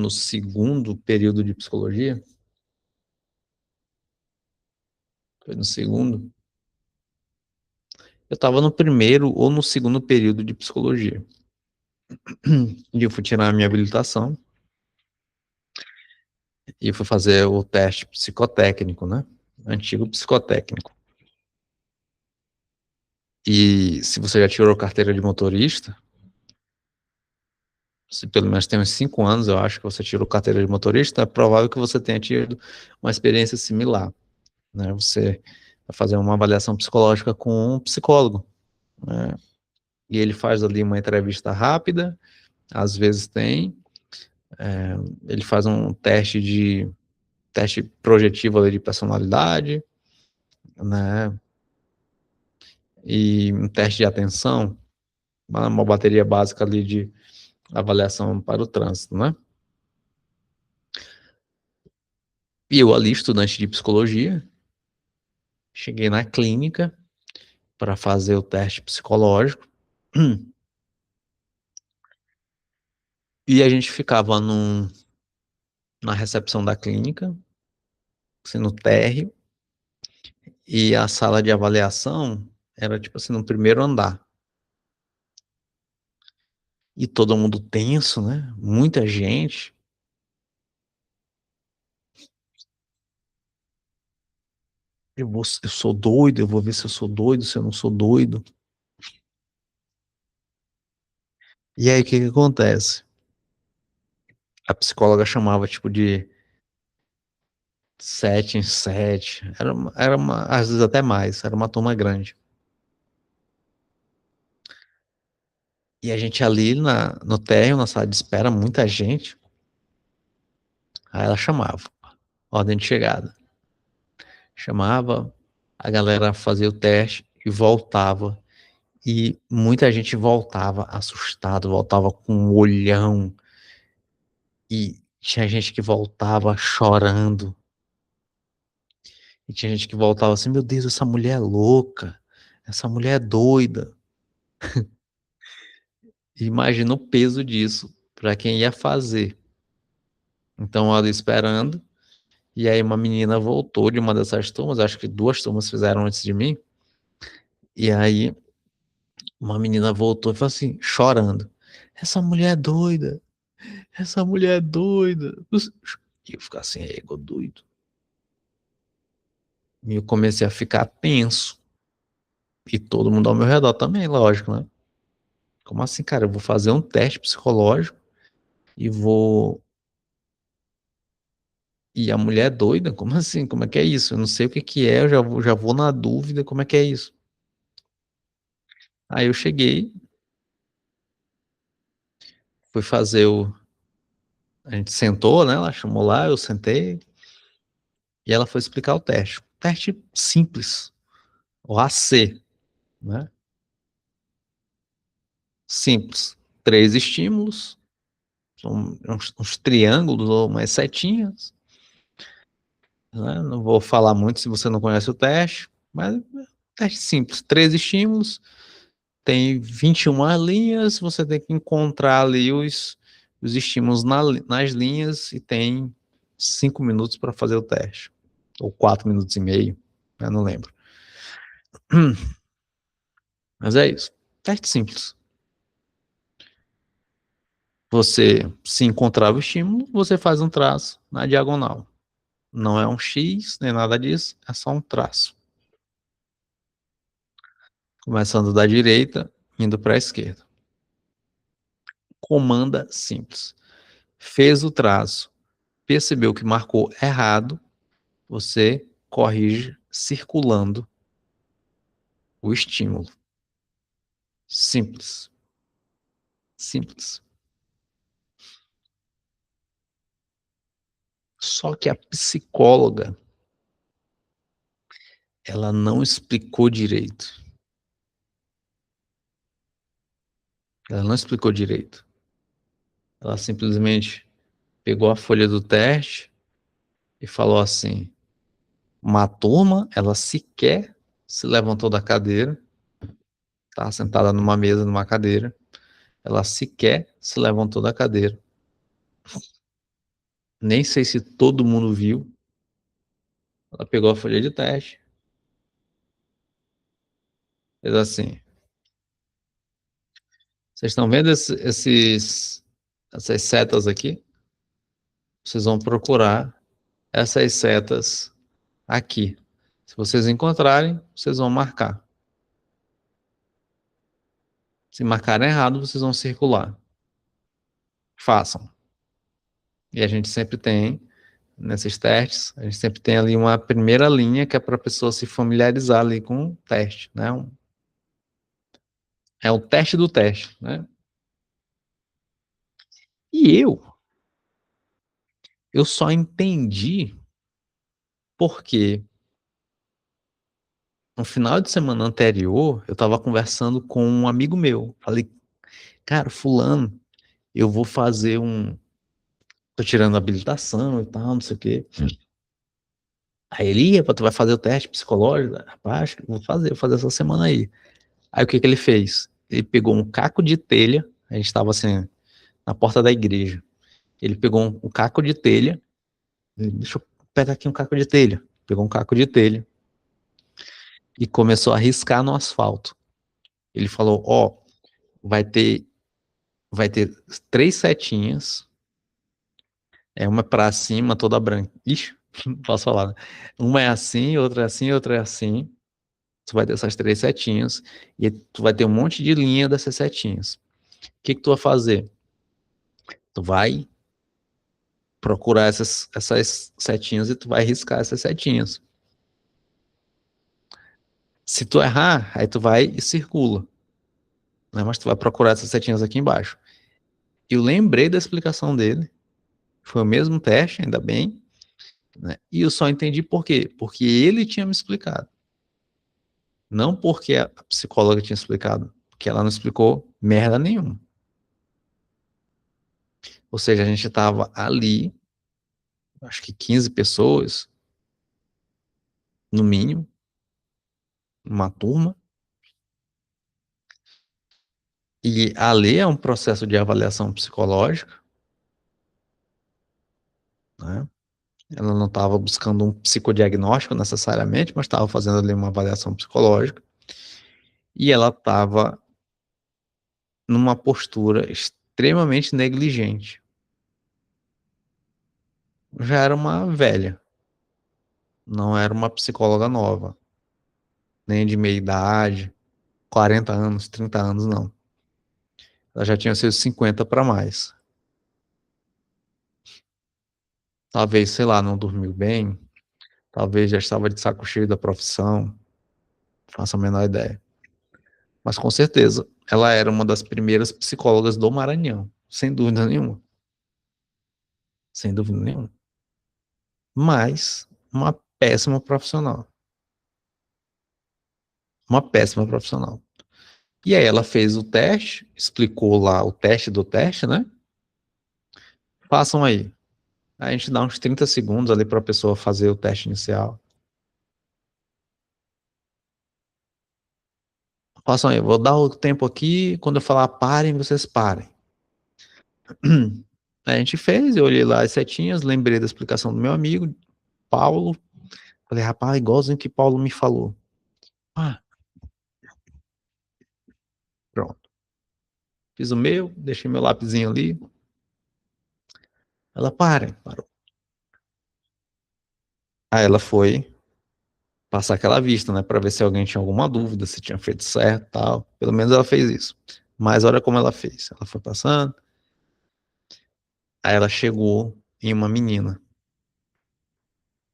segundo período de psicologia, foi no segundo, eu estava no primeiro ou no segundo período de psicologia. E eu fui tirar a minha habilitação e fui fazer o teste psicotécnico, né? Antigo psicotécnico. E se você já tirou carteira de motorista, se pelo menos tem uns 5 anos, eu acho que você tirou carteira de motorista, é provável que você tenha tido uma experiência similar, né? Você vai fazer uma avaliação psicológica com um psicólogo, né? E ele faz ali uma entrevista rápida, às vezes ele faz um teste projetivo ali de personalidade, né? E um teste de atenção, uma bateria básica ali de avaliação para o trânsito, né? E eu ali, estudante de psicologia, cheguei na clínica para fazer o teste psicológico e a gente ficava na recepção da clínica, assim, no térreo, e a sala de avaliação era tipo assim, no primeiro andar. E todo mundo tenso, né? Muita gente. Eu sou doido, eu vou ver se eu sou doido, se eu não sou doido. E aí, o que que acontece? A psicóloga chamava, tipo, de 7 em 7. Às vezes até mais, era uma turma grande. E a gente ali no térreo, na sala de espera, muita gente. Aí ela chamava, ordem de chegada. Chamava, a galera fazia o teste e voltava. E muita gente voltava assustado, voltava com um olhão. E tinha gente que voltava chorando. E tinha gente que voltava assim, meu Deus, essa mulher é louca. Essa mulher é doida. E imagina o peso disso para quem ia fazer. Então, ali esperando. E aí uma menina voltou de uma dessas turmas, acho que 2 turmas fizeram antes de mim. E aí uma menina voltou e falou assim, chorando: essa mulher é doida, essa mulher é doida. E eu ficar assim, ego doido. E eu comecei a ficar tenso. E todo mundo ao meu redor também, lógico, né? Como assim, cara? Eu vou fazer um teste psicológico e vou. E a mulher é doida? Como assim? Como é que é isso? Eu não sei o que que é, eu já vou na dúvida, como é que é isso? Aí eu cheguei, fui fazer o. A gente sentou, né? Ela chamou lá, eu sentei, e ela foi explicar o teste. Teste simples, o AC, né? Simples. 3 estímulos, são uns triângulos ou umas setinhas, né? Não vou falar muito se você não conhece o teste, mas teste simples. 3 estímulos, tem 21 linhas, você tem que encontrar ali os estímulos nas linhas e tem 5 minutos para fazer o teste. Ou 4 minutos e meio, eu não lembro. Mas é isso. Teste simples. Você, se encontrar o estímulo, você faz um traço na diagonal. Não é um X, nem nada disso, é só um traço. Começando da direita, indo para a esquerda. Comanda simples. Fez o traço, percebeu que marcou errado, você corrige circulando o estímulo. Simples. Simples. Só que a psicóloga, ela não explicou direito. Ela não explicou direito. Ela simplesmente pegou a folha do teste e falou assim: uma turma, ela sequer se levantou da cadeira, tá sentada numa mesa, numa cadeira, ela sequer se levantou da cadeira. Nem sei se todo mundo viu. Ela pegou a folha de teste, fez assim. Vocês estão vendo essas setas aqui? Vocês vão procurar essas setas aqui. Se vocês encontrarem, vocês vão marcar. Se marcarem errado, vocês vão circular. Façam. E a gente sempre tem, nesses testes, a gente sempre tem ali uma primeira linha que é para a pessoa se familiarizar ali com o teste, né? É o teste do teste, né? E eu só entendi porque no final de semana anterior, eu estava conversando com um amigo meu. Falei, cara, fulano, eu vou fazer um. Tô tirando habilitação e tal, não sei o quê. Aí ele ia, tu vai fazer o teste psicológico? Rapaz, vou fazer essa semana aí. Aí o que que ele fez? Ele pegou um caco de telha, a gente estava assim, na porta da igreja. Ele pegou um caco de telha, deixa eu pegar aqui um caco de telha. Pegou um caco de telha e começou a riscar no asfalto. Ele falou, ó, vai ter, vai ter três setinhas, uma para cima, toda branca. Ixi, não posso falar, né? Uma é assim, outra é assim, outra é assim. Tu vai ter essas três setinhas e tu vai ter um monte de linha dessas setinhas. O que que tu vai fazer? Tu vai procurar essas setinhas e tu vai riscar essas setinhas. Se tu errar, aí tu vai e circula, né? Mas tu vai procurar essas setinhas aqui embaixo. Eu lembrei da explicação dele, foi o mesmo teste, ainda bem, né? E eu só entendi por quê? Porque ele tinha me explicado. Não porque a psicóloga tinha explicado, porque ela não explicou merda nenhuma. Ou seja, a gente estava ali, acho que 15 pessoas, no mínimo, uma turma, e ali é um processo de avaliação psicológica, né? Ela não estava buscando um psicodiagnóstico necessariamente, mas estava fazendo ali uma avaliação psicológica, e ela estava numa postura extremamente negligente. Já era uma velha, não era uma psicóloga nova, nem de meia idade, 40 anos, 30 anos, não. Ela já tinha seus 50 para mais. Talvez, sei lá, não dormiu bem, talvez já estava de saco cheio da profissão, não faço a menor ideia. Mas com certeza, ela era uma das primeiras psicólogas do Maranhão, sem dúvida nenhuma. Sem dúvida nenhuma. Mas uma péssima profissional. Uma péssima profissional. E aí ela fez o teste, explicou lá o teste do teste, né? Façam aí. Aí a gente dá uns 30 segundos ali para a pessoa fazer o teste inicial. Façam aí, vou dar o tempo aqui, quando eu falar parem, vocês parem. Aí a gente fez, eu olhei lá as setinhas, lembrei da explicação do meu amigo, Paulo. Falei, rapaz, igualzinho que Paulo me falou. Ah, pronto. Fiz o meu, deixei meu lapisinho ali. Ela, parem, parou. Aí ela foi passar aquela vista, né, para ver se alguém tinha alguma dúvida, se tinha feito certo, e tal. Pelo menos ela fez isso. Mas olha como ela fez. Ela foi passando, aí ela chegou em uma menina,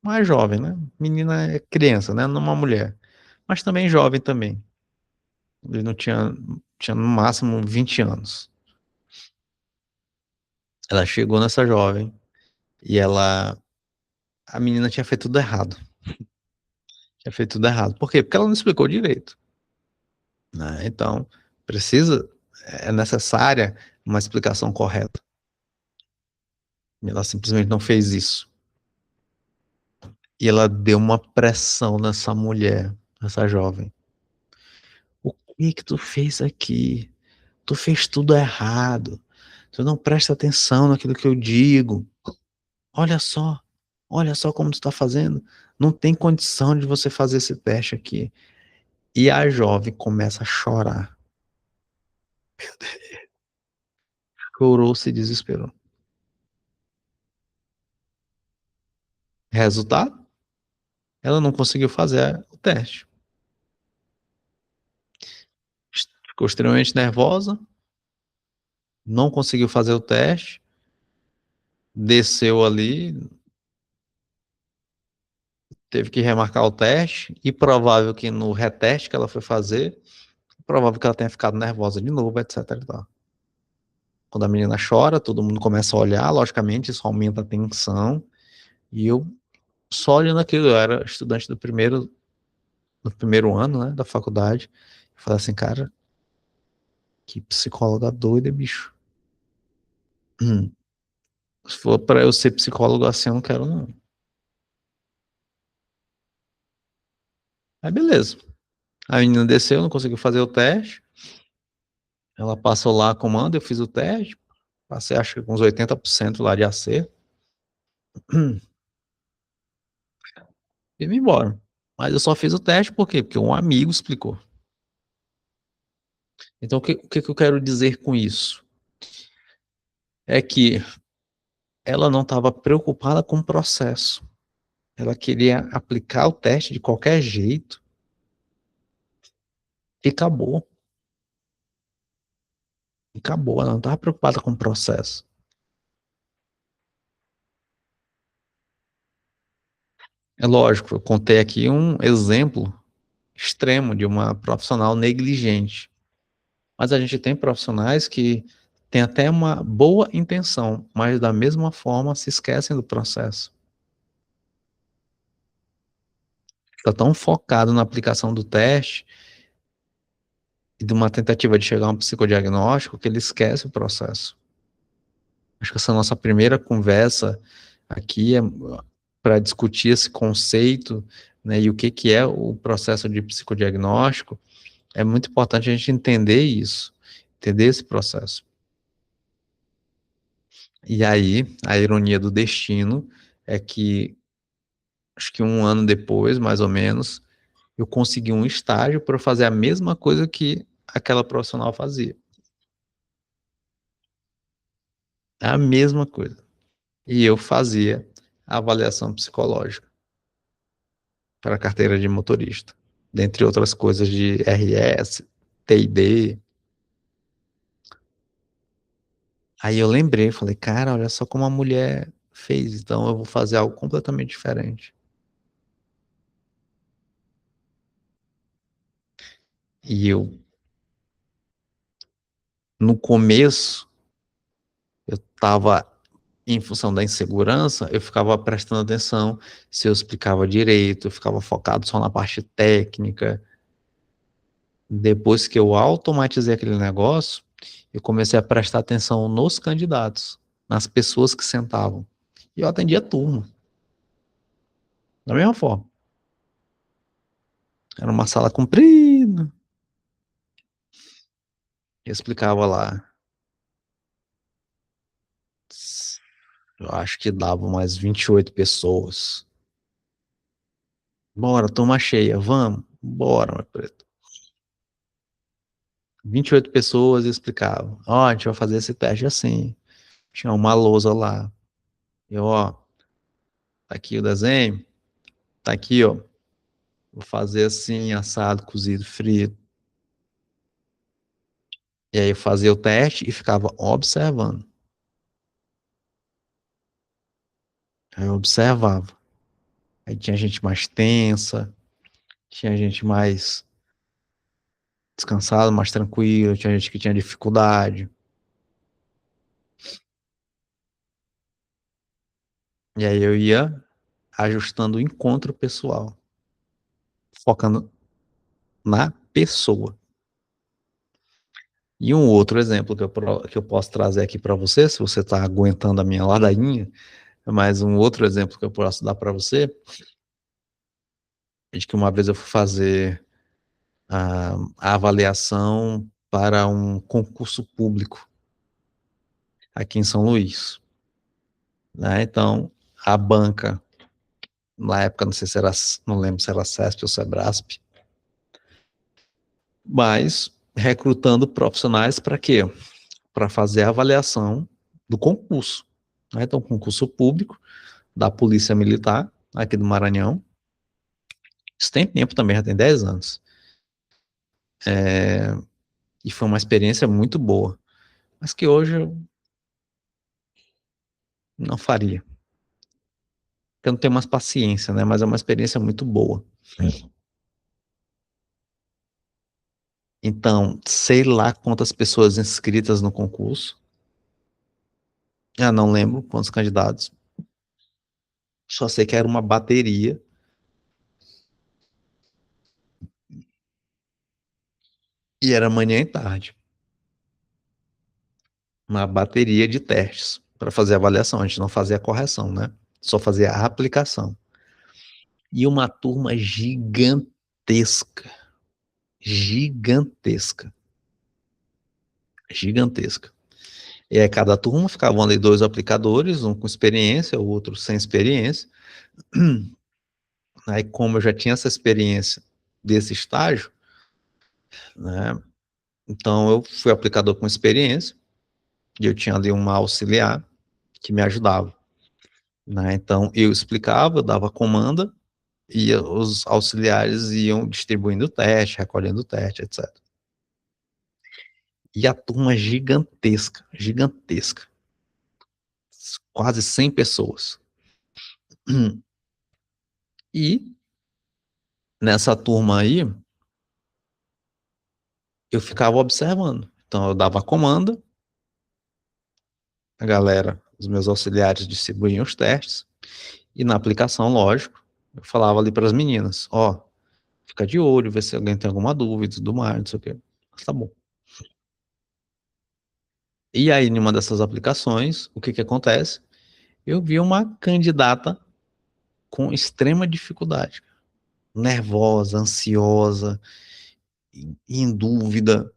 mais jovem, né? Menina é criança, né? Não uma mulher, mas também jovem também. Ele não tinha no máximo 20 anos. Ela chegou nessa jovem e a menina tinha feito tudo errado. Tinha feito tudo errado. Por quê? Porque ela não explicou direito, né? Então, é necessária uma explicação correta. E ela simplesmente não fez isso. E ela deu uma pressão nessa mulher, nessa jovem. O que tu fez aqui? Tu fez tudo errado. Tu não presta atenção naquilo que eu digo. Olha só, olha só como tu tá fazendo. Não tem condição de você fazer esse teste aqui. E a jovem começa a chorar. Chorou, se desesperou. Resultado? Ela não conseguiu fazer o teste. Ficou extremamente nervosa, não conseguiu fazer o teste, desceu ali, teve que remarcar o teste, e provável que no reteste que ela foi fazer, provável que ela tenha ficado nervosa de novo, etc. E tal. Quando a menina chora, todo mundo começa a olhar, logicamente isso aumenta a tensão, e eu só olhando aquilo, eu era estudante do primeiro ano, né, da faculdade, eu falei assim, cara, que psicóloga doida, bicho. Se for pra eu ser psicólogo assim, eu não quero não. Aí beleza. A menina desceu, não conseguiu fazer o teste. Ela passou lá a comanda, eu fiz o teste. Passei acho que com uns 80% lá de acerto. E vim embora. Mas eu só fiz o teste por quê? Porque um amigo explicou. Então o que eu quero dizer com isso? É que ela não estava preocupada com o processo. Ela queria aplicar o teste de qualquer jeito e acabou. E acabou. Ela não estava preocupada com o processo. É lógico, eu contei aqui um exemplo extremo de uma profissional negligente. Mas a gente tem profissionais que têm até uma boa intenção, mas da mesma forma se esquecem do processo. Está tão focado na aplicação do teste e de uma tentativa de chegar a um psicodiagnóstico que ele esquece o processo. Acho que essa nossa primeira conversa aqui é para discutir esse conceito, né, e o que é o processo de psicodiagnóstico. É muito importante a gente entender isso, entender esse processo. E aí, a ironia do destino é que, acho que um ano depois, mais ou menos, eu consegui um estágio para fazer a mesma coisa que aquela profissional fazia. A mesma coisa. E eu fazia a avaliação psicológica para a carteira de motorista, dentre outras coisas de RS, TID. Aí eu lembrei, falei, cara, olha só como a mulher fez, então eu vou fazer algo completamente diferente. E eu, no começo, eu estava, em função da insegurança, eu ficava prestando atenção se eu explicava direito, eu ficava focado só na parte técnica. Depois que eu automatizei aquele negócio, eu comecei a prestar atenção nos candidatos, nas pessoas que sentavam. E eu atendia a turma, da mesma forma. Era uma sala comprida, eu explicava lá. Eu acho que dava umas 28 pessoas. Bora, turma cheia, vamos? Bora, meu preto. 28 pessoas explicavam. Ó, a gente vai fazer esse teste assim. Tinha uma lousa lá. Eu, ó, tá aqui o desenho. Tá aqui, ó. Vou fazer assim, assado, cozido, frito. E aí eu fazia o teste e ficava observando. Aí eu observava. Aí tinha gente mais tensa, tinha gente mais descansada, mais tranquila, tinha gente que tinha dificuldade. E aí eu ia ajustando o encontro pessoal, focando na pessoa. E um outro exemplo que eu posso trazer aqui para você, se você está aguentando a minha ladainha, mas um outro exemplo que eu posso dar para você é de que uma vez eu fui fazer a avaliação para um concurso público aqui em São Luís, né? Então, a banca, na época, não sei se era, não lembro se era CESP ou Sebrasp, mas recrutando profissionais para quê? Para fazer a avaliação do concurso, né? Então, concurso público da Polícia Militar aqui do Maranhão. Isso tem tempo também, já tem 10 anos. E foi uma experiência muito boa, mas que hoje eu não faria. Eu não tenho mais paciência, né? Mas é uma experiência muito boa. Então, sei lá quantas pessoas inscritas no concurso. Ah, não lembro quantos candidatos. Só sei que era uma bateria e era manhã e tarde. Uma bateria de testes para fazer a avaliação. A gente não fazia a correção, né? Só fazia a aplicação. E uma turma gigantesca. Gigantesca. Gigantesca. E aí, cada turma ficavam ali dois aplicadores, um com experiência, o outro sem experiência. Aí, como eu já tinha essa experiência desse estágio, né? Então, eu fui aplicador com experiência e eu tinha ali uma auxiliar que me ajudava, né? Então, eu explicava, eu dava comanda e os auxiliares iam distribuindo o teste, recolhendo o teste, etc. E a turma gigantesca, gigantesca, quase 100 pessoas. E nessa turma aí, eu ficava observando. Então, eu dava a comanda, a galera, os meus auxiliares distribuíam os testes, e na aplicação, lógico, eu falava ali para as meninas, ó, fica de olho, vê se alguém tem alguma dúvida, tudo mais, não sei o quê. Mas tá bom. E aí, em uma dessas aplicações, o que que acontece? Eu vi uma candidata com extrema dificuldade, nervosa, ansiosa, em dúvida.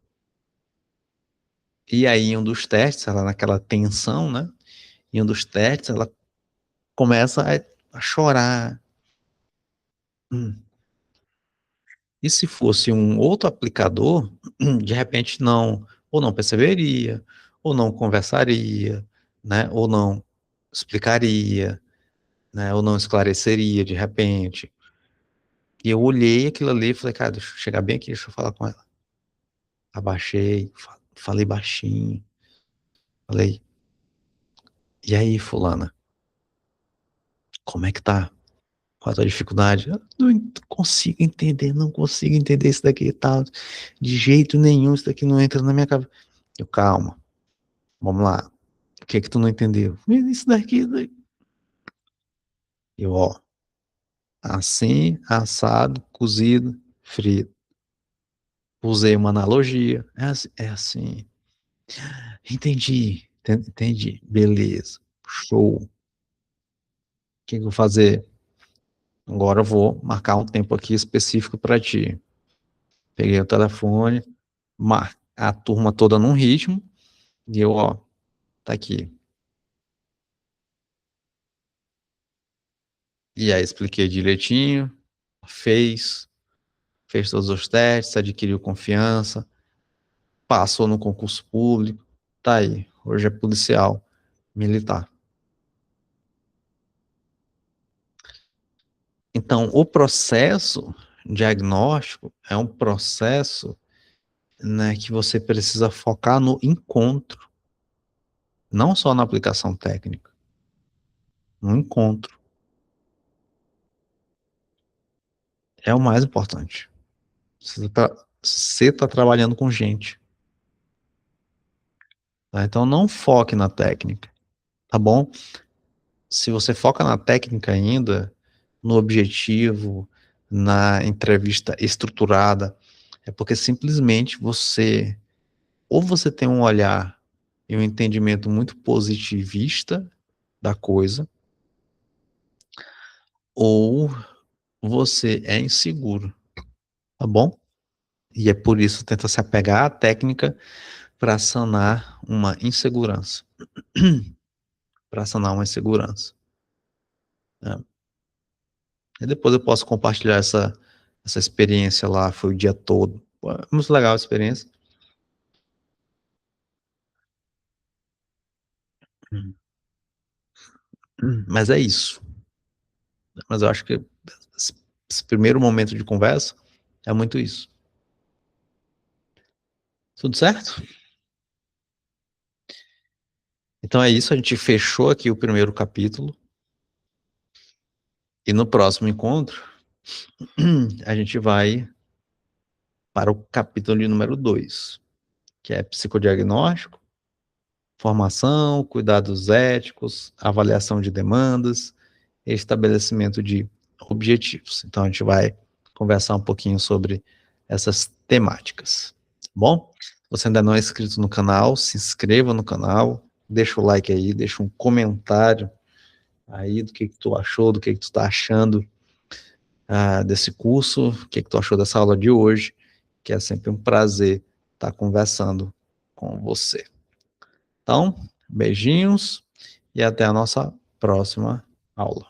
E aí, em um dos testes, ela naquela tensão, né? Em um dos testes, ela começa a chorar. Hum. E se fosse um outro aplicador, de repente não, ou não perceberia, ou não conversaria, né? Ou não explicaria, né? Ou não esclareceria de repente. E eu olhei aquilo ali e falei, cara, deixa eu chegar bem aqui, deixa eu falar com ela. Abaixei, falei baixinho, falei, e aí, fulana, como é que tá? Qual a tua dificuldade? Eu não consigo entender, não consigo entender isso daqui e tal. De jeito nenhum, isso daqui não entra na minha cabeça. Eu, calma, vamos lá. O que é que tu não entendeu? Isso daqui, isso daqui. Eu, ó, assim, assado, cozido, frito. Usei uma analogia. É assim. Entendi, entendi. Beleza. Show. O que eu vou fazer? Agora eu vou marcar um tempo aqui específico para ti. Peguei o telefone, a turma toda num ritmo, e eu, ó, tá aqui. E aí expliquei direitinho, fez, fez todos os testes, adquiriu confiança, passou no concurso público, tá aí. Hoje é policial militar. Então, o processo diagnóstico é um processo, né, que você precisa focar no encontro, não só na aplicação técnica, no encontro. É o mais importante. Você tá trabalhando com gente, tá? Então não foque na técnica, tá bom? Se você foca na técnica ainda, no objetivo, na entrevista estruturada, é porque simplesmente ou você tem um olhar e um entendimento muito positivista da coisa, ou você é inseguro, tá bom? E é por isso que tenta se apegar à técnica para sanar uma insegurança, para sanar uma insegurança, né? E depois eu posso compartilhar essa experiência lá, foi o dia todo. Pô, é muito legal a experiência. Mas é isso. Mas eu acho que esse primeiro momento de conversa é muito isso. Tudo certo? Então é isso, a gente fechou aqui o primeiro capítulo. E no próximo encontro, a gente vai para o capítulo de número 2, que é psicodiagnóstico, formação, cuidados éticos, avaliação de demandas, estabelecimento de objetivos. Então a gente vai conversar um pouquinho sobre essas temáticas. Tá bom? Se você ainda não é inscrito no canal, se inscreva no canal, deixa o like aí, deixa um comentário aí do que tu achou, do que tu tá achando desse curso, o que tu achou dessa aula de hoje, que é sempre um prazer estar conversando com você. Então, beijinhos e até a nossa próxima aula.